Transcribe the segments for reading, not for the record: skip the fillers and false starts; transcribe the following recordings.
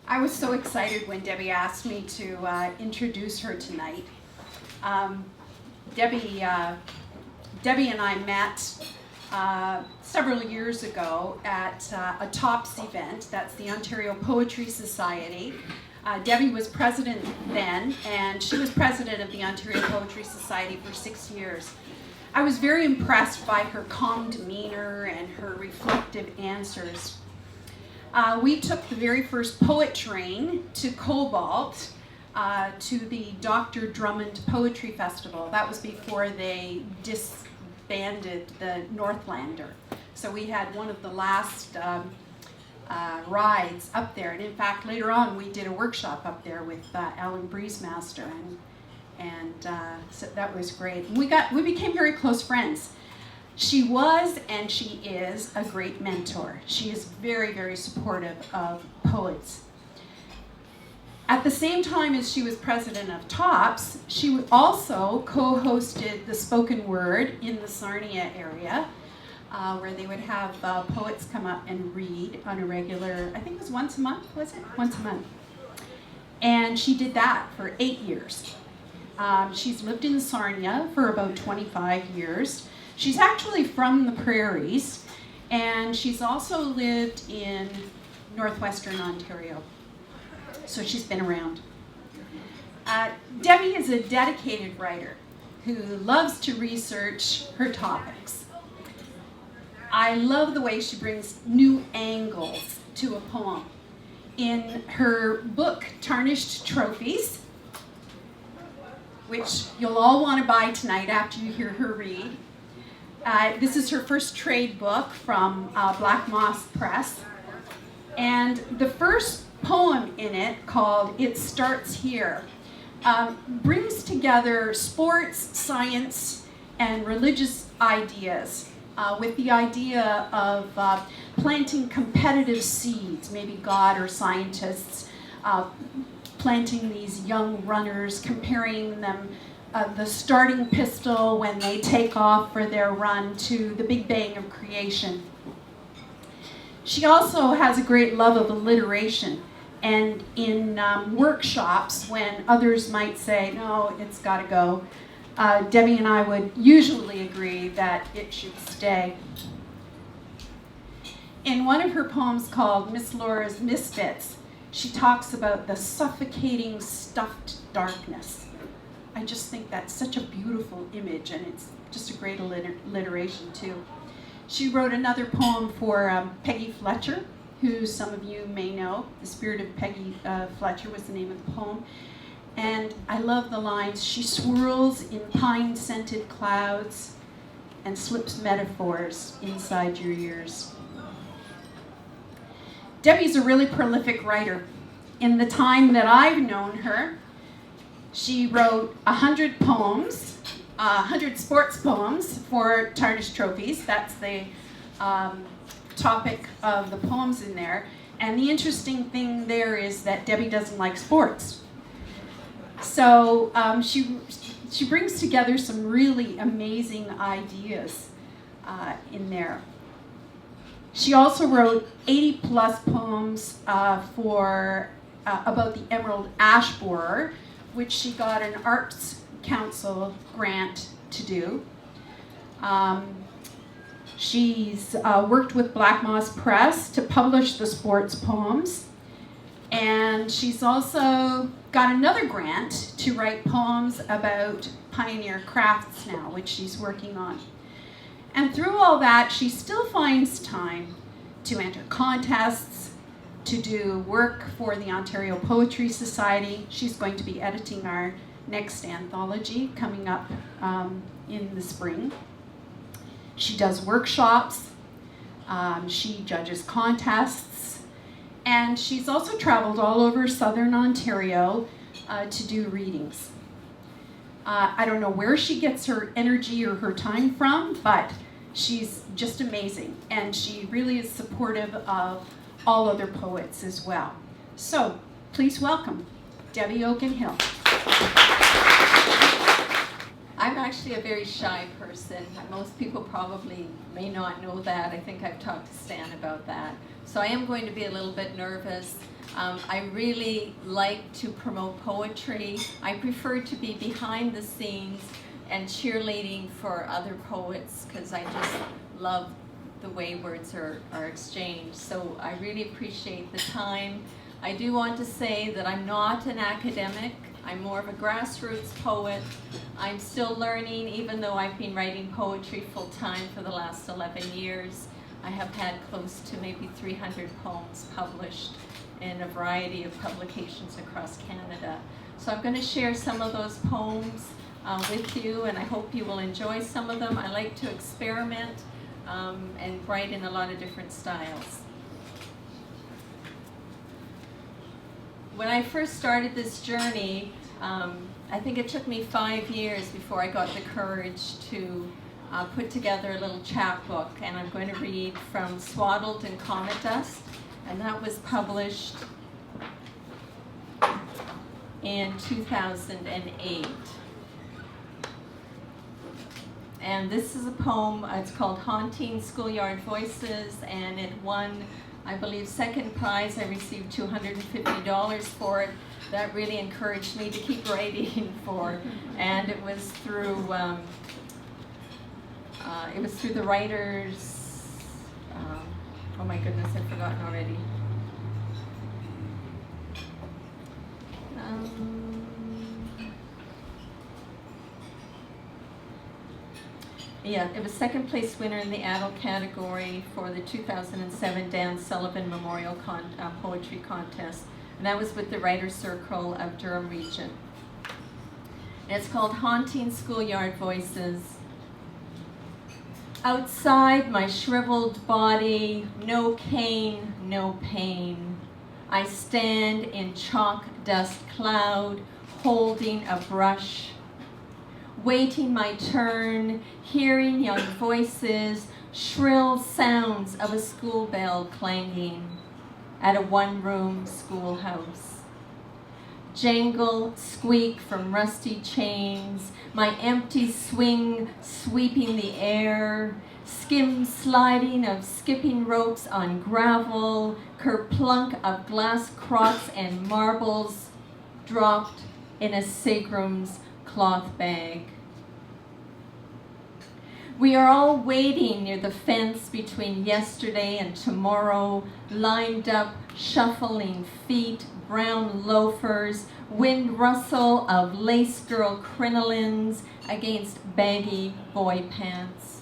I was so excited when Debbie asked me to introduce her tonight. Debbie and I met several years ago at a TOPS event. That's the Ontario Poetry Society. Debbie was president then, and she was president of the Ontario Poetry Society for 6 years. I was very impressed by her calm demeanor and her reflective answers. We took the very first poet train to Cobalt to the Dr. Drummond Poetry Festival. That was before they disbanded the Northlander. So we had one of the last rides up there. And in fact, later on, we did a workshop up there with Alan Breezemaster, and so that was great. And we became very close friends. She was and she is a great mentor. She is very, very supportive of poets. At the same time as she was president of TOPS, she also co-hosted the spoken word in the Sarnia area, where they would have poets come up and read on a regular, I think it was once a month, was it? Once a month. And she did that for 8 years. She's lived in Sarnia for about 25 years. She's actually from the prairies, and she's also lived in northwestern Ontario. So she's been around. Debbie is a dedicated writer who loves to research her topics. I love the way she brings new angles to a poem. In her book, Tarnished Trophies, which you'll all want to buy tonight after you hear her read. This is her first trade book from Black Moss Press. And the first poem in it, called It Starts Here, brings together sports, science, and religious ideas with the idea of planting competitive seeds, maybe God or scientists, planting these young runners, comparing them the starting pistol when they take off for their run to the Big Bang of creation. She also has a great love of alliteration, and in workshops when others might say, no, it's got to go, Debbie and I would usually agree that it should stay. In one of her poems called Miss Laura's Misfits, she talks about the suffocating stuffed darkness. I just think that's such a beautiful image, and it's just a great alliteration too. She wrote another poem for Peggy Fletcher, who some of you may know. The Spirit of Peggy Fletcher was the name of the poem. And I love the lines, she swirls in pine-scented clouds and slips metaphors inside your ears. Debbie's a really prolific writer. In the time that I've known her, she wrote 100 poems, 100 sports poems for Tarnished Trophies. That's the topic of the poems in there. And the interesting thing there is that Debbie doesn't like sports. So she brings together some really amazing ideas in there. She also wrote 80 plus poems for about the emerald ash borer, which she got an Arts Council grant to do. She's worked with Black Moss Press to publish the sports poems, and she's also got another grant to write poems about pioneer crafts now, which she's working on. And through all that, she still finds time to enter contests, to do work for the Ontario Poetry Society. She's going to be editing our next anthology coming up in the spring. She does workshops, she judges contests, and she's also traveled all over southern Ontario to do readings. I don't know where she gets her energy or her time from, but she's just amazing, and she really is supportive of all other poets as well. So, please welcome Debbie Okun Hill. I'm actually a very shy person. Most people probably may not know that. I think I've talked to Stan about that. So I am going to be a little bit nervous. I really like to promote poetry. I prefer to be behind the scenes and cheerleading for other poets because I just love the way words are exchanged. So I really appreciate the time. I do want to say that I'm not an academic. I'm more of a grassroots poet. I'm still learning, even though I've been writing poetry full time for the last 11 years. I have had close to maybe 300 poems published in a variety of publications across Canada. So I'm going to share some of those poems with you, and I hope you will enjoy some of them. I like to experiment and write in a lot of different styles. When I first started this journey, I think it took me 5 years before I got the courage to put together a little chapbook, and I'm going to read from Swaddled in Comet Dust, and that was published in 2008. And this is a poem, it's called Haunting Schoolyard Voices, and it won, I believe, second prize. I received $250 for it. That really encouraged me to keep writing for. And it was through the writers, oh my goodness, I've forgotten already. Yeah, it was second place winner in the adult category for the 2007 Dan Sullivan Memorial Poetry Contest. And that was with the Writers' Circle of Durham Region. And it's called Haunting Schoolyard Voices. Outside my shriveled body, no cane, no pain. I stand in chalk dust cloud, holding a brush, waiting my turn, hearing young voices, shrill sounds of a school bell clanging at a one-room schoolhouse. Jangle, squeak from rusty chains, my empty swing sweeping the air, skim sliding of skipping ropes on gravel, kerplunk of glass crocks and marbles dropped in a Seagram's cloth bag. We are all waiting near the fence between yesterday and tomorrow, lined up, shuffling feet, brown loafers, wind rustle of lace girl crinolines against baggy boy pants.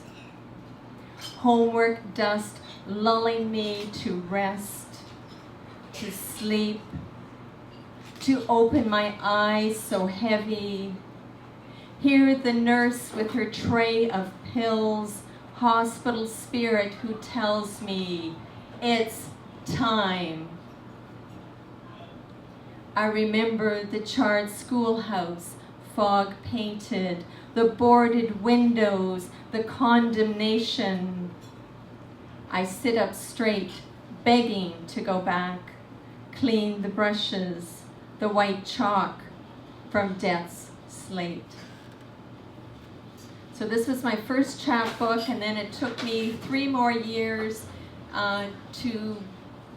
Homework dust lulling me to rest, to sleep, to open my eyes so heavy. Hear the nurse with her tray of pills, hospital spirit who tells me it's time. I remember the charred schoolhouse, fog painted, the boarded windows, the condemnation. I sit up straight, begging to go back, clean the brushes, the white chalk from death's slate. So this was my first chapbook, and then it took me 3 more years to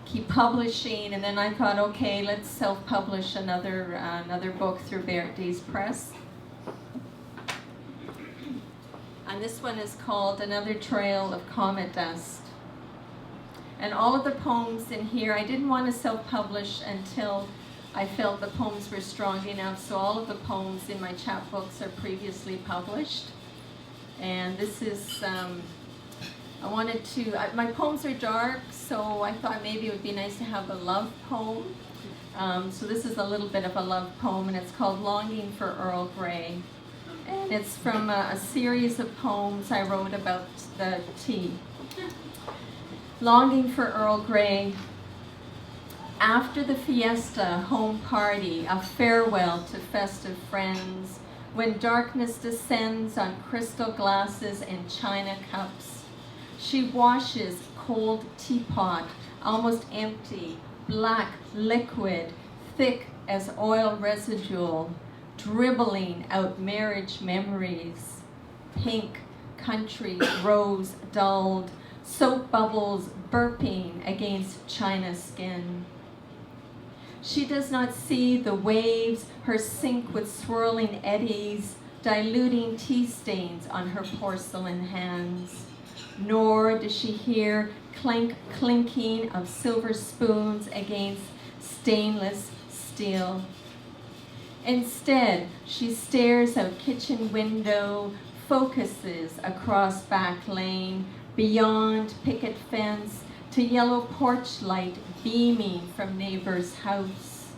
keep publishing, and then I thought, okay, let's self-publish another book through Barrett Press. And this one is called Another Trail of Comet Dust. And all of the poems in here, I didn't want to self-publish until I felt the poems were strong enough, so all of the poems in my chapbooks are previously published. And this is, my poems are dark, so I thought maybe it would be nice to have a love poem. So this is a little bit of a love poem, and it's called Longing for Earl Grey. And it's from a series of poems I wrote about the tea. Longing for Earl Grey. After the fiesta home party, a farewell to festive friends, when darkness descends on crystal glasses and china cups, she washes cold teapot, almost empty, black liquid, thick as oil residue, dribbling out marriage memories. Pink country rose dulled, soap bubbles burping against china skin. She does not see the waves, her sink with swirling eddies, diluting tea stains on her porcelain hands. Nor does she hear clinking of silver spoons against stainless steel. Instead, she stares out kitchen window, focuses across back lane, beyond picket fence, to yellow porch light beaming from neighbor's house.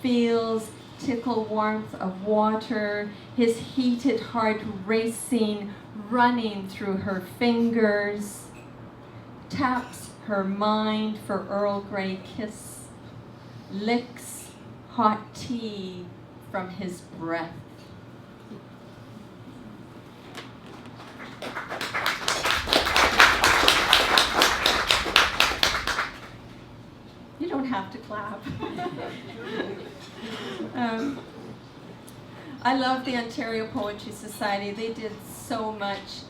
Feels tickle warmth of water, his heated heart racing, running through her fingers. Taps her mind for Earl Grey kiss. Licks hot tea from his breath. You don't have to clap. I love the Ontario Poetry Society. They did so much.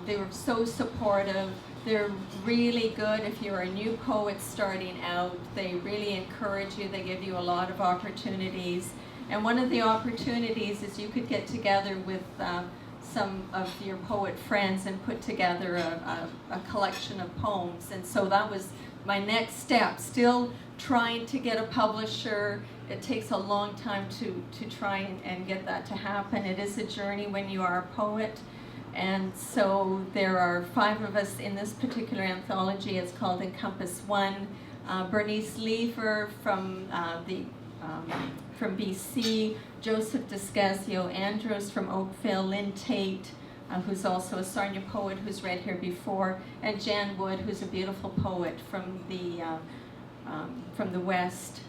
They were so supportive. They're really good if you're a new poet starting out. They really encourage you. They give you a lot of opportunities. And one of the opportunities is you could get together with some of your poet friends and put together a collection of poems. And so that was my next step, still trying to get a publisher. It takes a long time to try and get that to happen. It is a journey when you are a poet. And so there are 5 of us in this particular anthology. It's called Encompass One. Bernice Lever from BC, Joseph Descasio Andros from Oakville, Lynn Tate, who's also a Sarnia poet who's read here before, and Jan Wood, who's a beautiful poet from the West.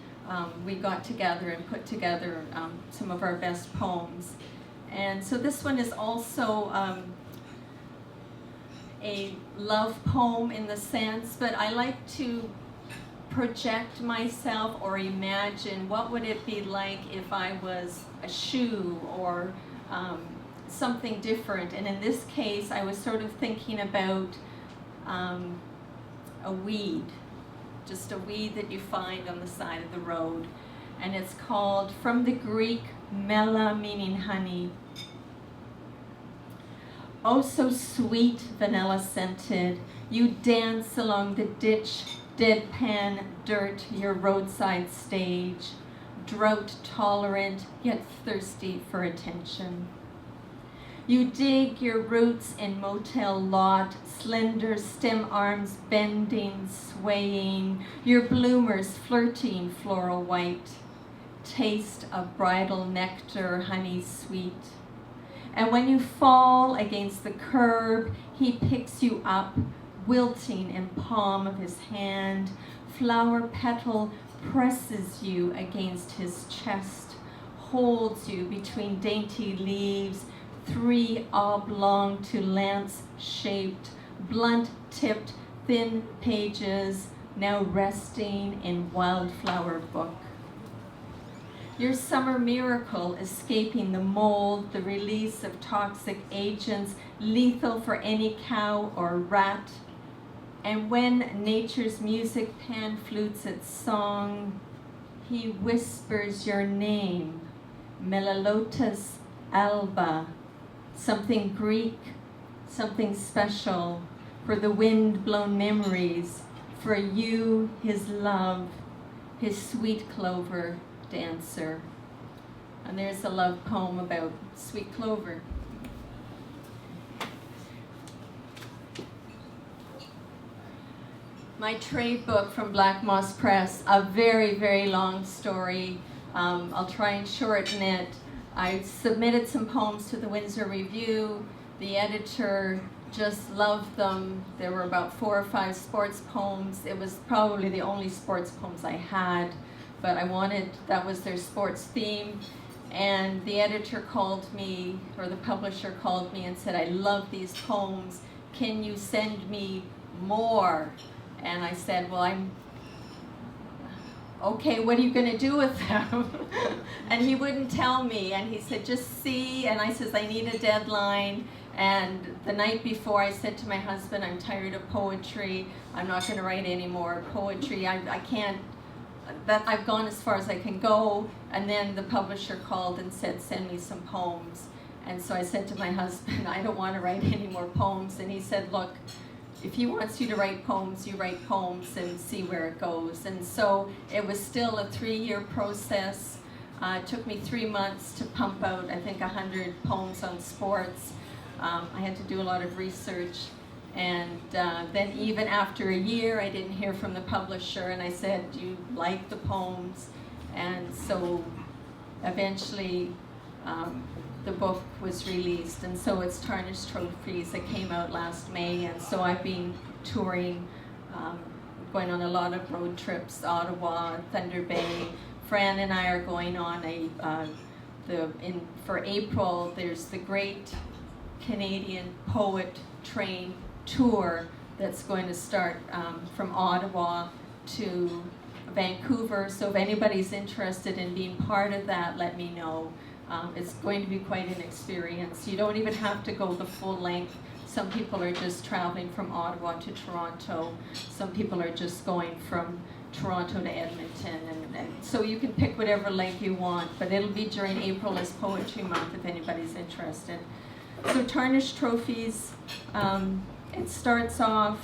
We got together and put together some of our best poems. And so this one is also a love poem in the sense, but I like to project myself or imagine what would it be like if I was a shoe or something different. And in this case, I was sort of thinking about a weed, just a weed that you find on the side of the road. And it's called, from the Greek, mela, meaning honey. Oh, so sweet, vanilla scented, you dance along the ditch, deadpan dirt, your roadside stage, drought tolerant, yet thirsty for attention. You dig your roots in motel lot, slender stem arms bending, swaying, your bloomers flirting floral white, taste of bridal nectar, honey sweet. And when you fall against the curb, he picks you up, wilting in palm of his hand. Flower petal presses you against his chest, holds you between dainty leaves, 3 oblong to lance-shaped, blunt-tipped, thin pages, now resting in wildflower book. Your summer miracle, escaping the mold, the release of toxic agents, lethal for any cow or rat. And when nature's music pan flutes its song, he whispers your name, Melalotus alba, something Greek, something special, for the wind-blown memories, for you, his love, his sweet clover dancer. And there's a love poem about sweet clover. My trade book from Black Moss Press, a very, very long story. I'll try and shorten it. I submitted some poems to the Windsor Review. The editor just loved them. There were about 4 or 5 sports poems. It was probably the only sports poems I had, but that was their sports theme. And the editor called me, or the publisher called me and said, I love these poems. Can you send me more? And I said, well, I'm okay, what are you going to do with them? And he wouldn't tell me, and he said, just see, and I says, I need a deadline. And the night before, I said to my husband, I'm tired of poetry. I'm not going to write any more poetry. I can't, I've gone as far as I can go. And then the publisher called and said, send me some poems. And so I said to my husband, I don't want to write any more poems. And he said, look, if he wants you to write poems, you write poems and see where it goes. And so it was still a 3-year process. It took me 3 months to pump out, I think, 100 poems on sports. I had to do a lot of research. And then even after a year, I didn't hear from the publisher. And I said, do you like the poems? And so eventually the book was released. And so it's Tarnished Trophies. It came out last May. And so I've been touring, going on a lot of road trips, Ottawa, Thunder Bay. Fran and I are going on for April, there's the Great Canadian Poet Train Tour that's going to start from Ottawa to Vancouver. So if anybody's interested in being part of that, let me know. It's going to be quite an experience. You don't even have to go the full length. Some people are just traveling from Ottawa to Toronto. Some people are just going from Toronto to Edmonton. And so you can pick whatever length you want, but it'll be during April as Poetry Month if anybody's interested. So Tarnished Trophies, it starts off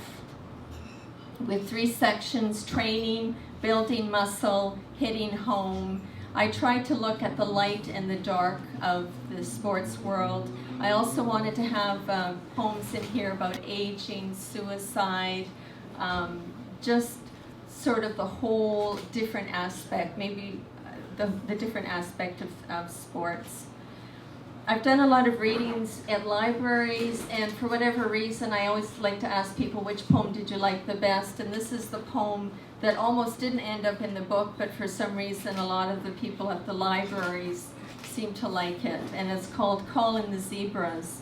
with 3 sections: training, building muscle, hitting home. I tried to look at the light and the dark of the sports world. I also wanted to have poems in here about aging, suicide, just sort of the whole different aspect, maybe the different aspect of sports. I've done a lot of readings at libraries, and for whatever reason, I always like to ask people, which poem did you like the best? And this is the poem that almost didn't end up in the book, but for some reason, a lot of the people at the libraries seem to like it. And it's called Call in the Zebras.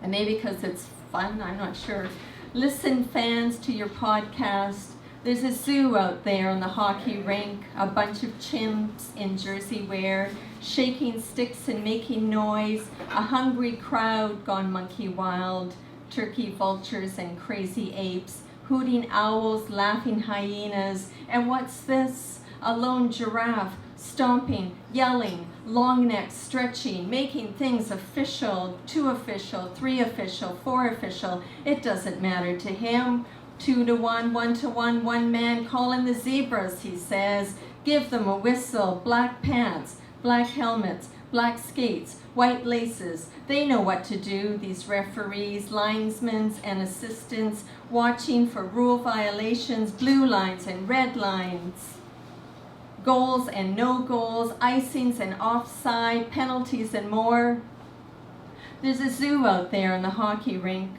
And maybe because it's fun, I'm not sure. Listen, fans, to your podcast. There's a zoo out there on the hockey rink, a bunch of chimps in jersey wear, shaking sticks and making noise, a hungry crowd gone monkey wild, turkey vultures and crazy apes, hooting owls, laughing hyenas, and what's this? A lone giraffe, stomping, yelling, long necks stretching, making things official, 2 official, 3 official, 4 official. It doesn't matter to him. 2 to 1, 1 to 1, one man calling the zebras, he says. Give them a whistle, black pants, black helmets, black skates, white laces. They know what to do, these referees, linesmen, and assistants, watching for rule violations, blue lines and red lines, goals and no goals, icings and offside, penalties and more. There's a zoo out there on the hockey rink,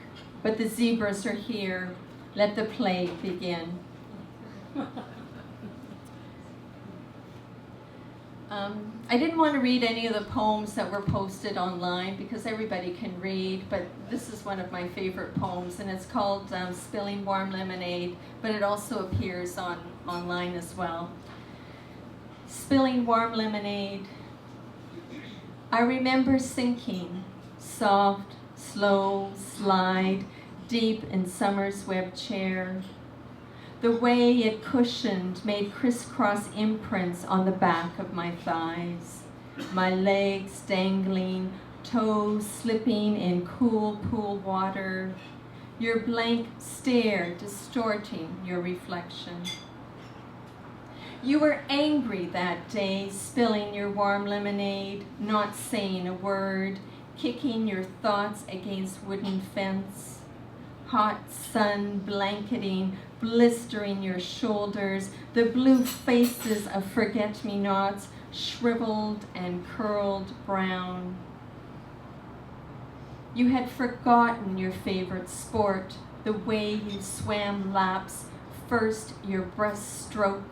but the zebras are here. Let the play begin. I didn't want to read any of the poems that were posted online because everybody can read, but this is one of my favorite poems, and it's called Spilling Warm Lemonade, but it also appears online as well. Spilling warm lemonade. I remember sinking, soft, slow, slide, deep in summer's web chair. The way it cushioned made crisscross imprints on the back of my thighs, my legs dangling, toes slipping in cool pool water, your blank stare distorting your reflection. You were angry that day, spilling your warm lemonade, not saying a word, kicking your thoughts against wooden fence. Hot sun blanketing, blistering your shoulders, the blue faces of forget-me-nots, shriveled and curled brown. You had forgotten your favorite sport, the way you swam laps, first your breaststroke,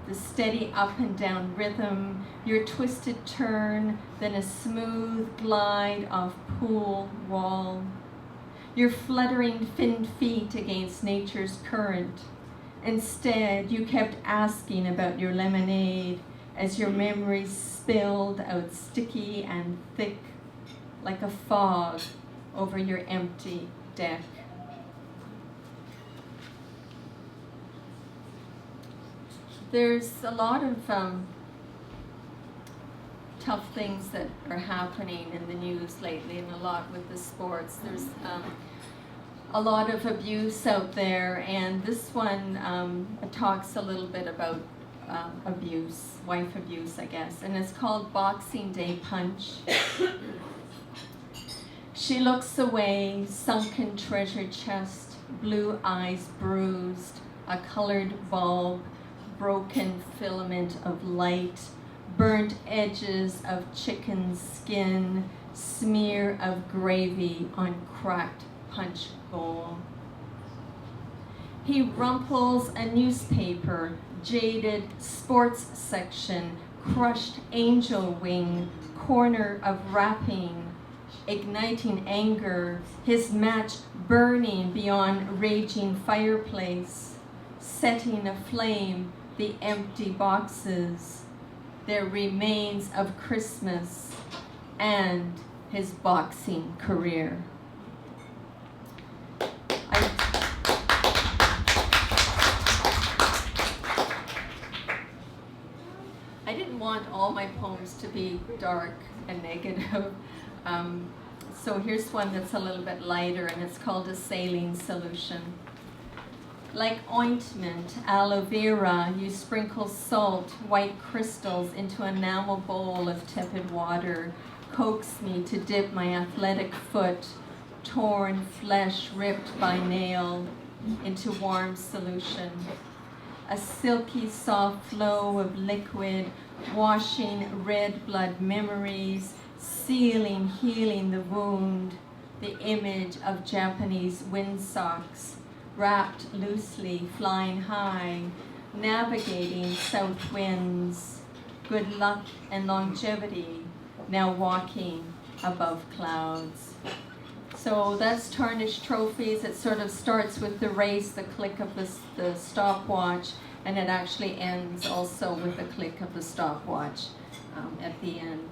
the steady up and down rhythm, your twisted turn, then a smooth glide off pool wall. Your fluttering fin feet against nature's current, Instead, you kept asking about your lemonade as your memories spilled out sticky and thick like a fog over your empty deck. There's a lot of tough things that are happening in the news lately, and a lot with the sports. There's a lot of abuse out there, and this one talks a little bit about abuse, wife abuse, I guess, and it's called Boxing Day Punch. She looks away, sunken treasure chest, blue eyes bruised, a colored bulb, broken filament of light, burnt edges of chicken skin, smear of gravy on cracked punch bowl. He rumples a newspaper, jaded sports section, crushed angel wing, corner of wrapping, igniting anger, his match burning beyond raging fireplace, setting aflame the empty boxes, their remains of Christmas and his boxing career. I didn't want all my poems to be dark and negative. So here's one that's a little bit lighter, and it's called A Saline Solution. Like ointment, aloe vera, you sprinkle salt, white crystals into an enamel bowl of tepid water, coax me to dip my athletic foot, torn flesh ripped by nail, into warm solution. A silky soft flow of liquid, washing red blood memories, sealing, healing the wound, the image of Japanese windsocks, wrapped loosely, flying high, navigating south winds, good luck and longevity, now walking above clouds. So that's Tarnished Trophies. It sort of starts with the race, the click of the stopwatch, and it actually ends also with the click of the stopwatch at the end.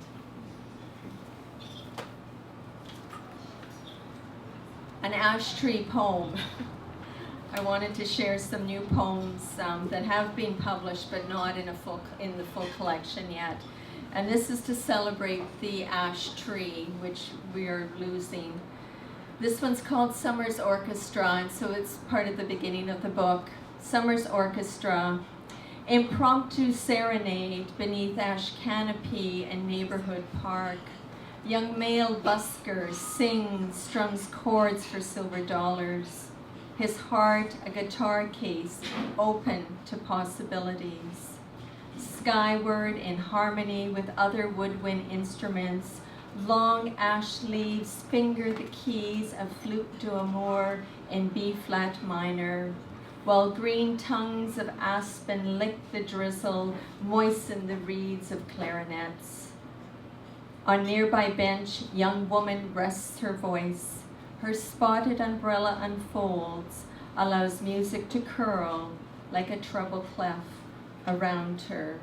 An ash tree poem. I wanted to share some new poems that have been published but not in the full collection yet. And this is to celebrate the ash tree, which we are losing. This one's called Summer's Orchestra, and so it's part of the beginning of the book. Summer's Orchestra, impromptu serenade beneath ash canopy and neighborhood park. Young male busker sings, strums chords for silver dollars. His heart a guitar case, open to possibilities. Skyward in harmony with other woodwind instruments, long ash leaves finger the keys of flute d'amour in B-flat minor, while green tongues of aspen lick the drizzle, moisten the reeds of clarinets. On nearby bench, young woman rests her voice. Her spotted umbrella unfolds, allows music to curl like a treble clef around her.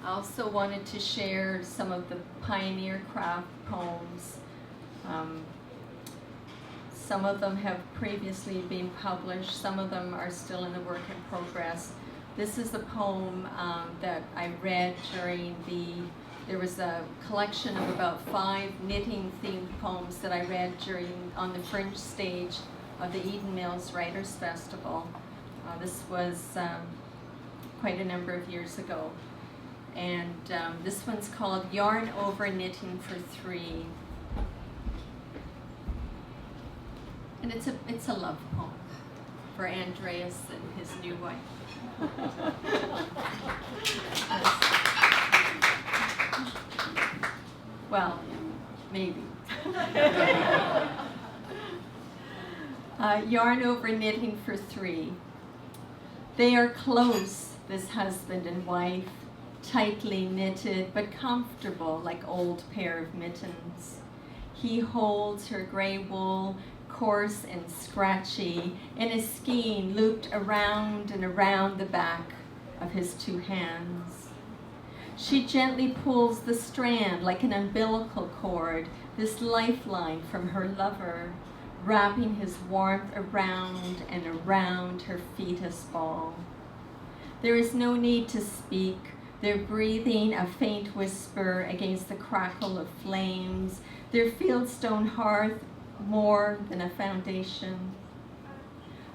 I also wanted to share some of the pioneer craft poems. Some of them have previously been published, some of them are still in the work in progress. This is a poem that I read during there was a collection of about 5 knitting-themed poems that I read on the fringe stage of the Eden Mills Writers Festival. This was quite a number of years ago. And this one's called Yarn Over Knitting for 3. And it's a love poem for Andreas and his new wife. Well, maybe. Yarn Over Knitting for 3. They are close, this husband and wife, tightly knitted but comfortable like old pair of mittens. He holds her gray wool, coarse and scratchy, in a skein looped around and around the back of his two hands. She gently pulls the strand like an umbilical cord, this lifeline from her lover, wrapping his warmth around and around her fetus ball. There is no need to speak, their breathing a faint whisper against the crackle of flames, their fieldstone hearth more than a foundation.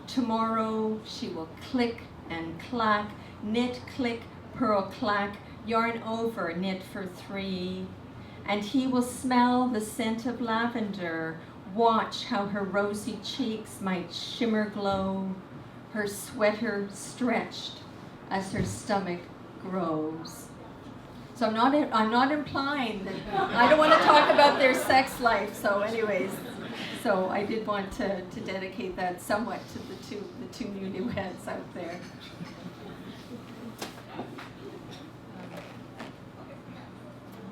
Tomorrow she will click and clack, knit, click, purl, clack, yarn over, knit for 3. And he will smell the scent of lavender, watch how her rosy cheeks might shimmer glow, her sweater stretched as her stomach grows. So I'm not implying that, I don't want to talk about their sex life, so anyways, so I did want to dedicate that somewhat to the two newlyweds out there.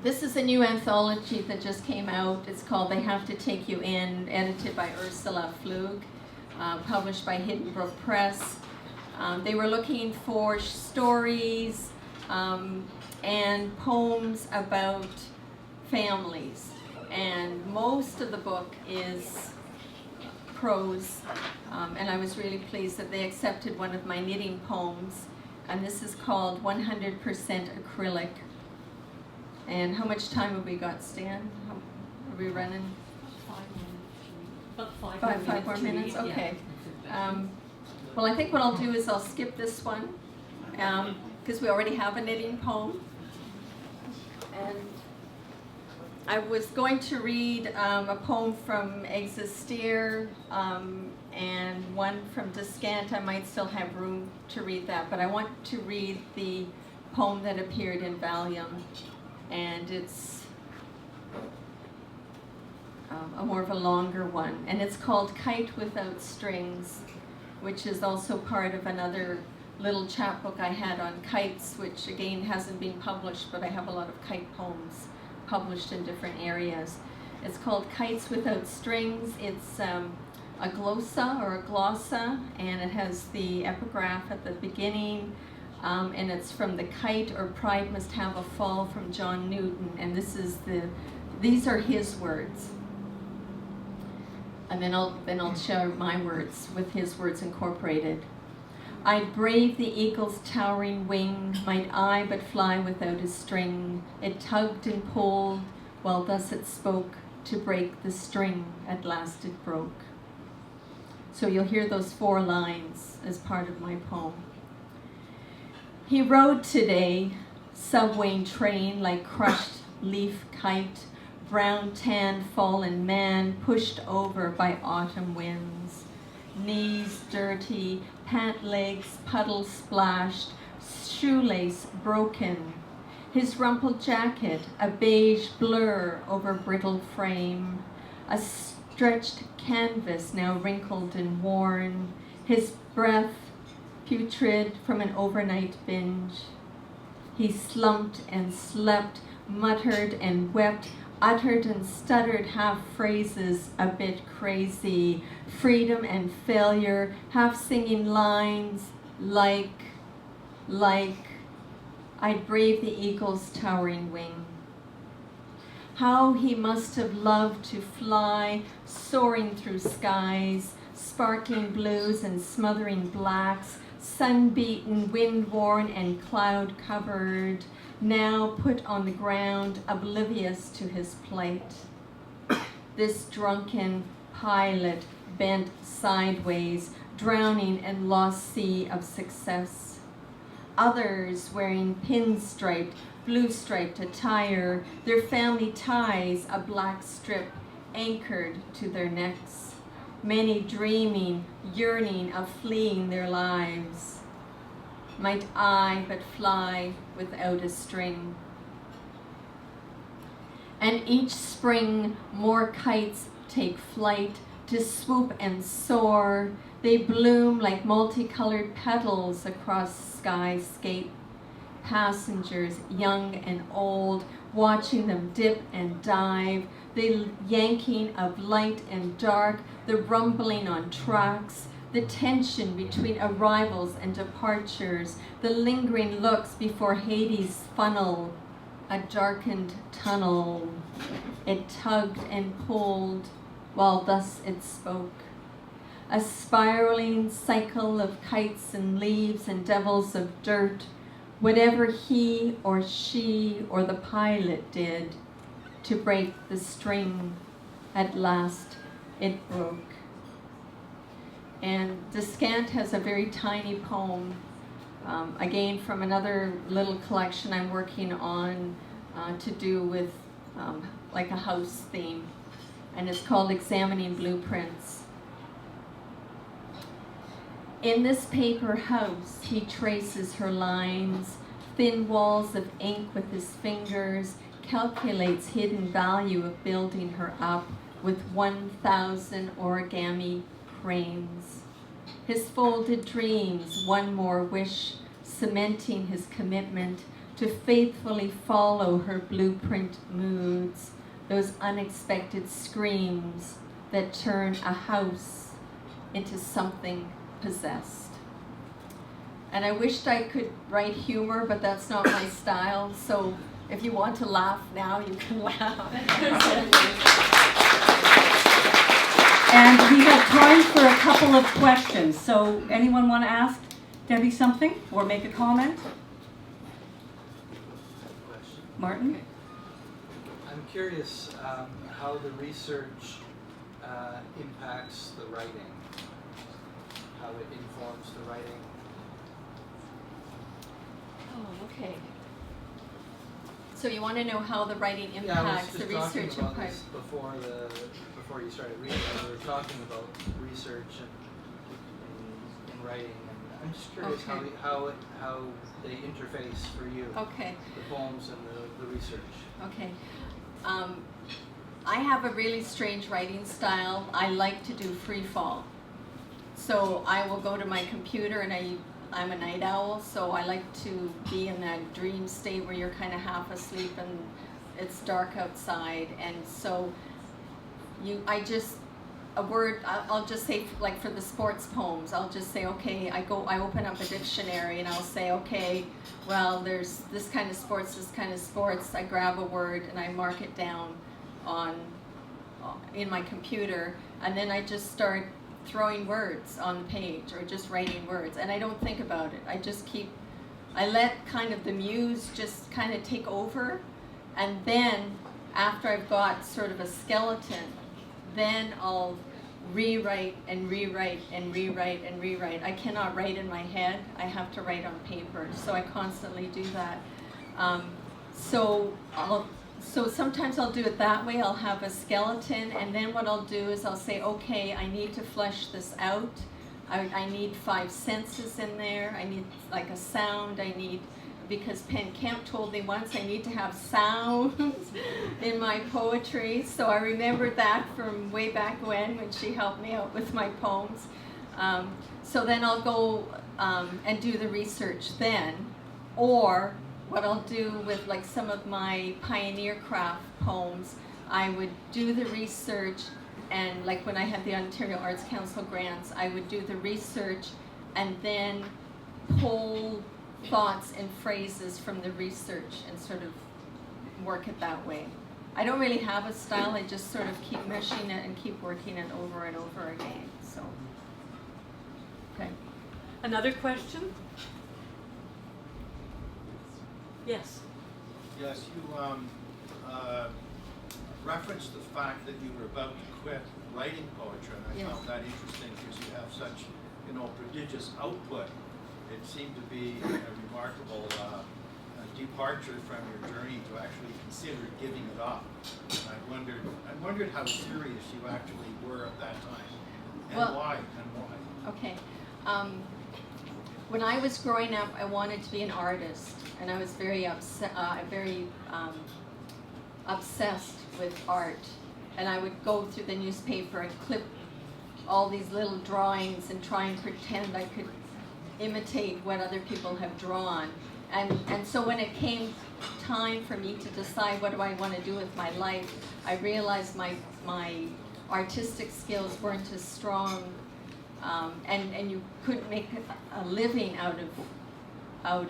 This is a new anthology that just came out. It's called They Have to Take You In, edited by Ursula Flug, published by Hidden Brook Press. They were looking for stories and poems about families, and most of the book is prose, and I was really pleased that they accepted one of my knitting poems, and this is called 100% Acrylic. And how much time have we got, Stan? Are we running? 5 minutes. About Five more minutes? Read, Okay. Yeah. Well, I think what I'll do is I'll skip this one, because we already have a knitting poem. And I was going to read a poem from Existir and one from Descant. I might still have room to read that, but I want to read the poem that appeared in Valium. And it's a more of a longer one. And it's called Kite Without Strings, which is also part of another little chapbook I had on kites, which again hasn't been published, but I have a lot of kite poems published in different areas. It's called Kites Without Strings. It's a glossa or a glossa, and it has the epigraph at the beginning, and it's from The Kite or Pride Must Have a Fall from John Newton, and these are his words. And then I'll share my words with his words incorporated. I'd brave the eagle's towering wing, might I but fly without a string. It tugged and pulled, while thus it spoke, to break the string, at last it broke. So you'll hear those 4 lines as part of my poem. He rode today, subwaying train like crushed leaf kite, brown tan fallen man pushed over by autumn winds. Knees dirty, pant legs puddle splashed, shoelace broken. His rumpled jacket, a beige blur over brittle frame. A stretched canvas now wrinkled and worn. His breath putrid from an overnight binge. He slumped and slept, muttered and wept, uttered and stuttered half phrases a bit crazy, freedom and failure, half singing lines like, I'd brave the eagle's towering wing. How he must have loved to fly, soaring through skies, sparkling blues and smothering blacks, sun-beaten, wind-worn and cloud-covered, now put on the ground, oblivious to his plight. This drunken pilot bent sideways, drowning in lost sea of success. Others wearing pinstriped, blue-striped attire, their family ties a black strip anchored to their necks. Many dreaming, yearning of fleeing their lives. Might I but fly without a string. And each spring more kites take flight to swoop and soar. They bloom like multicolored petals across skyscape. passengers, young and old, watching them dip and dive, the yanking of light and dark, the rumbling on tracks, the tension between arrivals and departures, the lingering looks before Hades' funnel, a darkened tunnel. It tugged and pulled while thus it spoke. A spiraling cycle of kites and leaves and devils of dirt, whatever he or she or the pilot did to break the string, at last it broke. And Descant has a very tiny poem, again from another little collection I'm working on to do with like a house theme, and it's called Examining Blueprints. In this paper house, he traces her lines, thin walls of ink with his fingers, calculates hidden value of building her up with 1,000 origami cranes. His folded dreams, one more wish, cementing his commitment to faithfully follow her blueprint moods, those unexpected screams that turn a house into something possessed. And I wished I could write humor, but that's not my style, so if you want to laugh now, you can laugh. And we have time for a couple of questions. So anyone want to ask Debbie something or make a comment? Martin? I'm curious how the research impacts the writing, how it informs the writing. Oh, okay. So you want to know how the writing Yeah, I was impacts the just talking research about impact? this before you started reading. We were talking about research and writing, and I'm just curious Okay. how they interface for you, Okay. the poems and the research. Okay. I have a really strange writing style. I like to do free fall. So I will go to my computer, and I'm a night owl, so I like to be in that dream state where you're kind of half asleep and it's dark outside. And so I'll just say, like for the sports poems, I'll just say, okay, I open up a dictionary and I'll say, okay, well, there's this kind of sports, this kind of sports. I grab a word and I mark it down in my computer, and then I just start throwing words on the page or just writing words, and I don't think about it. I let kind of the muse just kind of take over, and then after I've got sort of a skeleton, then I'll rewrite and rewrite and rewrite and rewrite. I cannot write in my head. I have to write on paper, so I constantly do that. So sometimes I'll do it that way. I'll have a skeleton, and then what I'll do is I'll say, okay, I need to flesh this out. I need 5 senses in there. I need like a sound. Because Penn Kemp told me once I need to have sounds in my poetry. So I remembered that from way back when she helped me out with my poems. So then I'll go and do the research then, or what I'll do with like some of my pioneer craft poems, I would do the research, and like when I had the Ontario Arts Council grants, I would do the research and then pull thoughts and phrases from the research and sort of work it that way. I don't really have a style, I just sort of keep meshing it and keep working it over and over again. So, okay. Another question? Yes. Yes, you referenced the fact that you were about to quit writing poetry, and I Yes. found that interesting because you have such, prodigious output. It seemed to be a remarkable departure from your journey to actually consider giving it up. And I wondered how serious you actually were at that time, and Well, why. Okay. When I was growing up, I wanted to be an artist, and I was very obsessed with art. And I would go through the newspaper and clip all these little drawings and try and pretend I could imitate what other people have drawn. And so when it came time for me to decide what do I want to do with my life, I realized my artistic skills weren't as strong, and you couldn't make a living out of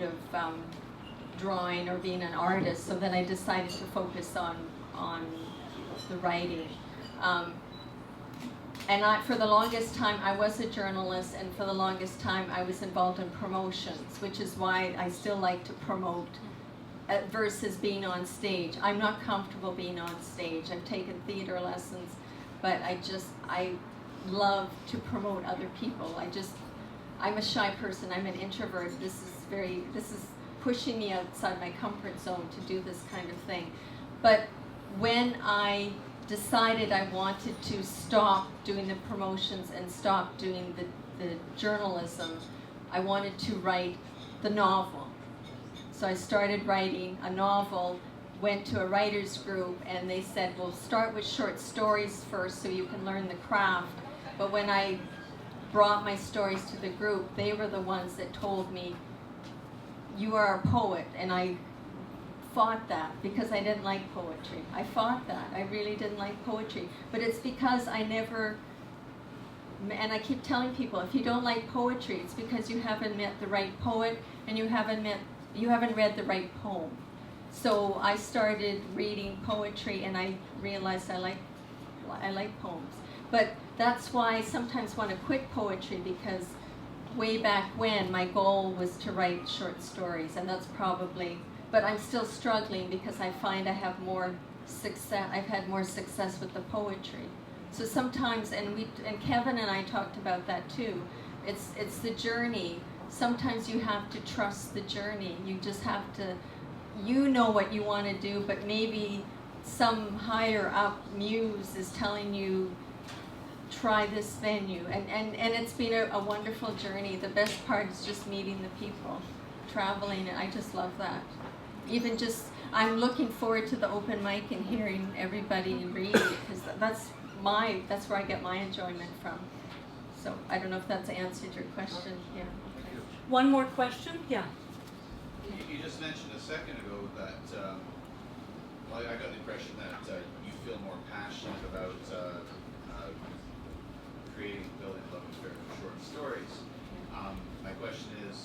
drawing or being an artist. So then I decided to focus on the writing. And for the longest time, I was a journalist, and for the longest time, I was involved in promotions, which is why I still like to promote versus being on stage. I'm not comfortable being on stage. I've taken theater lessons, but I love to promote other people. I'm a shy person. I'm an introvert. This is pushing me outside my comfort zone to do this kind of thing. But when I decided I wanted to stop doing the promotions and stop doing the journalism, I wanted to write the novel. So I started writing a novel, went to a writer's group, and they said, well, start with short stories first so you can learn the craft. But when I brought my stories to the group, they were the ones that told me, you are a poet. And I fought that because I didn't like poetry. I fought that. I really didn't like poetry. But it's because I never, and I keep telling people, if you don't like poetry, it's because you haven't met the right poet and you haven't read the right poem. So I started reading poetry and I realized I like poems. But that's why I sometimes want to quit poetry, because way back when my goal was to write short stories, and that's probably, but I'm still struggling because I find I have more success. I've had more success with the poetry. So sometimes, and Kevin and I talked about that too. It's the journey. Sometimes you have to trust the journey. You just have to, you know what you want to do, but maybe some higher up muse is telling you, try this venue. And it's been a wonderful journey. The best part is just meeting the people, traveling, and I just love that. Even just, I'm looking forward to the open mic and hearing everybody read, because that's where I get my enjoyment from. So I don't know if that's answered your question. Yeah. Okay. One more question? Yeah. You just mentioned a second ago that, well, I got the impression that you feel more passionate about creating, building love affair for short stories. My question is,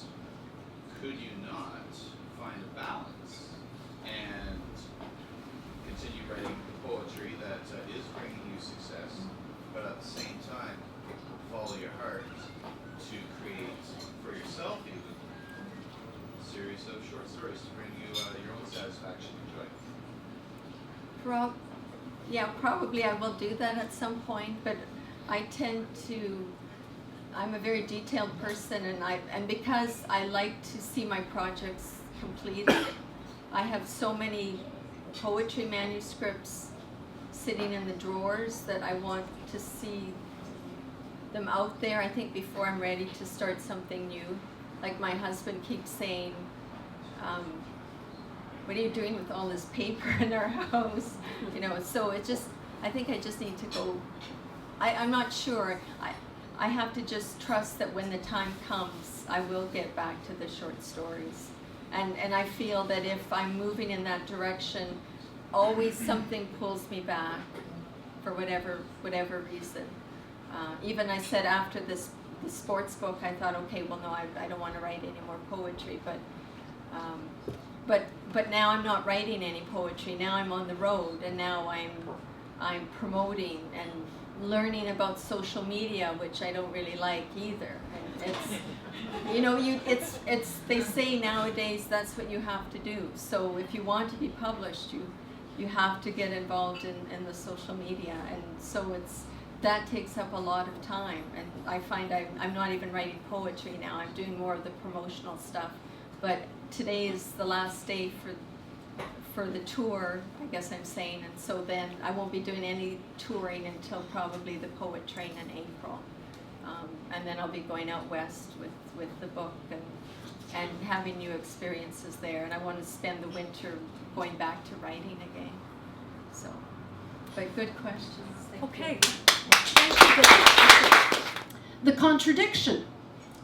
could you not find a balance and continue writing the poetry that is bringing you success, but at the same time follow your heart to create for yourself even a series of short stories to bring you your own satisfaction and joy? Probably I will do that at some point, but I'm a very detailed person, and because I like to see my projects completed, I have so many poetry manuscripts sitting in the drawers that I want to see them out there, I think, before I'm ready to start something new. Like my husband keeps saying, what are you doing with all this paper in our house? You know, so I think I just need to go. I'm not sure. I have to just trust that when the time comes, I will get back to the short stories. And I feel that if I'm moving in that direction, always something pulls me back for whatever reason. Even I said after the sports book, I thought, okay, well, no, I don't want to write any more poetry. But now I'm not writing any poetry. Now I'm on the road, and now I'm promoting and learning about social media, which I don't really like either. And it's, they say nowadays that's what you have to do. So if you want to be published, you have to get involved in the social media, and so that takes up a lot of time. And I find I'm not even writing poetry now. I'm doing more of the promotional stuff. But today is the last day for the tour, I guess I'm saying, and so then I won't be doing any touring until probably the poet train in April, and then I'll be going out west with the book and having new experiences there, and I want to spend the winter going back to writing again. So, but good questions. Okay. The contradiction,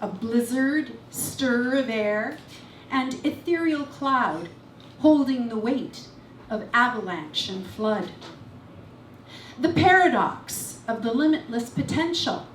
a blizzard, stir of air, and ethereal cloud holding the weight of avalanche and flood. The paradox of the limitless potential